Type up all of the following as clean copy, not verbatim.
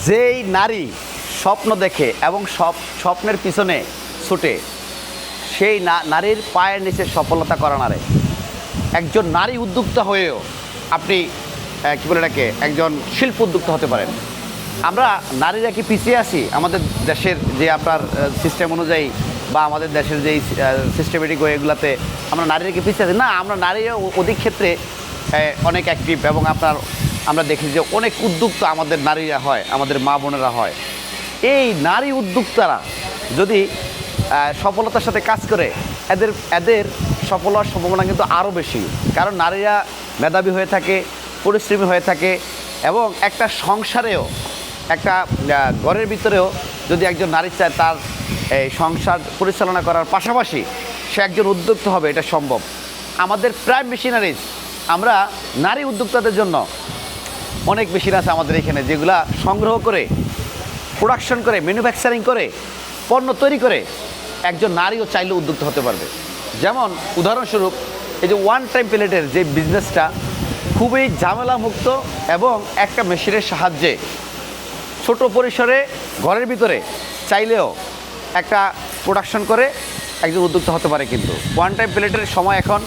যেই নারী স্বপ্ন দেখে এবং স্বপ্নের পিছনে ছুটে, সেই নারীর পায়ের নিচে সফলতা করা নারে। একজন নারী উদ্যোক্তা হয়েও আপনি কী বলে এটাকে একজন শিল্প উদ্যোক্তা হতে পারেন। আমরা নারীরা কি পিছিয়ে আছি আমাদের দেশের যে আপনার সিস্টেম অনুযায়ী, বা আমাদের দেশের যেই সিস্টেমেটিক ওয়েগুলোতে আমরা নারীরা কি পিছিয়ে আছি? না, আমরা নারীরা অধিক ক্ষেত্রে অনেক অ্যাক্টিভ, এবং আমরা দেখি যে অনেক উদ্যোক্তা আমাদের নারীরা হয়, আমাদের মা বোনেরা হয়। এই নারী উদ্যোক্তারা যদি সফলতার সাথে কাজ করে, এদের সফল হওয়ার সম্ভাবনা কিন্তু আরও বেশি। কারণ নারীরা মেধাবী হয়ে থাকে, পরিশ্রমী হয়ে থাকে, এবং একটা সংসারেও, একটা ঘরের ভিতরেও যদি একজন নারী চায় তার এই সংসার পরিচালনা করার পাশাপাশি সে একজন উদ্যোক্তা হবে, এটা সম্ভব। আমাদের প্রাইম মেশিনারিজ, আমরা নারী উদ্যোক্তাদের জন্য অনেক মেশিন আছে আমাদের এখানে, যেগুলা সংগ্রহ করে, প্রোডাকশন করে, ম্যানুফ্যাকচারিং করে, পণ্য তৈরি করে একজন নারীও চাইলে উদ্যোক্তা হতে পারবে। যেমন উদাহরণস্বরূপ, এই যে ওয়ান টাইম প্লেটের যে বিজনেসটা খুবই ঝামেলামুক্ত, এবং একটা মেশিনের সাহায্যে ছোট পরিসরে ঘরের ভিতরে চাইলেও একটা প্রোডাকশন করে একজন উদ্যোক্তা হতে পারে। কিন্তু ওয়ান টাইম প্লেটের সময় এখন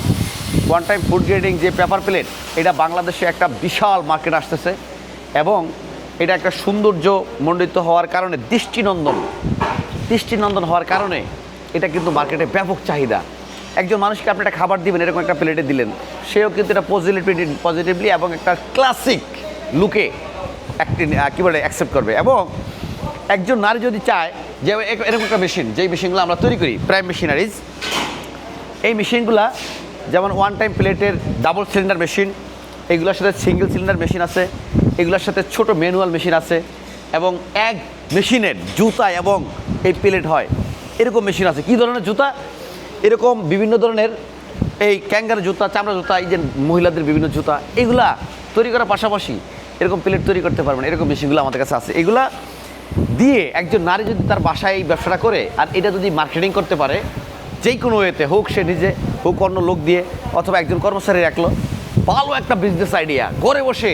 ওয়ান টাইম ফুড গ্রেডিং যে পেপার প্লেট, এটা বাংলাদেশে একটা বিশাল মার্কেট আসতেছে, এবং এটা একটা সৌন্দর্য মণ্ডিত হওয়ার কারণে, দৃষ্টিনন্দন হওয়ার কারণে এটা কিন্তু মার্কেটে ব্যাপক চাহিদা। একজন মানুষকে আপনি একটা খাবার দিবেন, এরকম একটা প্লেটে দিলেন, সেও কিন্তু এটা পজিটিভলি এবং একটা ক্লাসিক লুকে একটি কী বলে অ্যাকসেপ্ট করবে। এবং একজন নারী যদি চায় যে এরকম একটা মেশিন, যেই মেশিনগুলো আমরা তৈরি করি প্রাইম মেশিনারিজ, এই মেশিনগুলা যেমন ওয়ান টাইম প্লেটের ডাবল সিলিন্ডার মেশিন, এগুলোর সাথে সিঙ্গেল সিলিন্ডার মেশিন আছে, এগুলোর সাথে ছোট ম্যানুয়াল মেশিন আছে, এবং এক মেশিনের জুতা এবং এই প্লেট হয়, এরকম মেশিন আছে। কী ধরনের জুতা? এরকম বিভিন্ন ধরনের এই ক্যাঙ্গার জুতা, চামড়া জুতা, এই যে মহিলাদের বিভিন্ন জুতা, এগুলা তৈরি করার পাশাপাশি এরকম প্লেট তৈরি করতে পারবেন। এরকম মেশিনগুলো আমাদের কাছে আছে। এগুলা দিয়ে একজন নারী যদি তার বাসায় এই ব্যবসাটা করে, আর এটা যদি মার্কেটিং করতে পারে যেই কোনো ওয়েতে, হোক সে নিজে, হোক অন্য লোক দিয়ে, অথবা একজন কর্মচারী রাখলো, ভালো একটা বিজনেস আইডিয়া। ঘরে বসে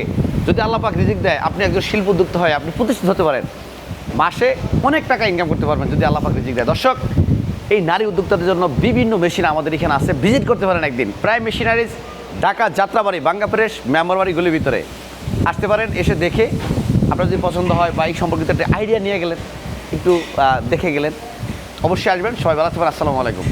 যদি আল্লাহ পাক রিজিক দেয়, আপনি একজন শিল্প উদ্যোক্তা হয় আপনি প্রতিষ্ঠিত হতে পারেন, মাসে অনেক টাকা ইনকাম করতে পারবেন যদি আল্লাহ পাক রিজিক দেয়। দর্শক, এই নারী উদ্যোক্তাদের জন্য বিভিন্ন মেশিন আমাদের এখানে আছে, ভিজিট করতে পারেন একদিন। প্রাইম মেশিনারিজ, ঢাকা যাত্রাবাড়ি, বাঙ্গা প্রেস, মেম্বারবাড়ি গলির ভিতরে আসতে পারেন। এসে দেখে আপনার যদি পছন্দ হয় বা এই সম্পর্কিত একটা আইডিয়া নিয়ে গেলেন, একটু দেখে গেলেন, অবশ্যই আসবেন। সবাই ভালো থাকবেন। আসসালামু আলাইকুম।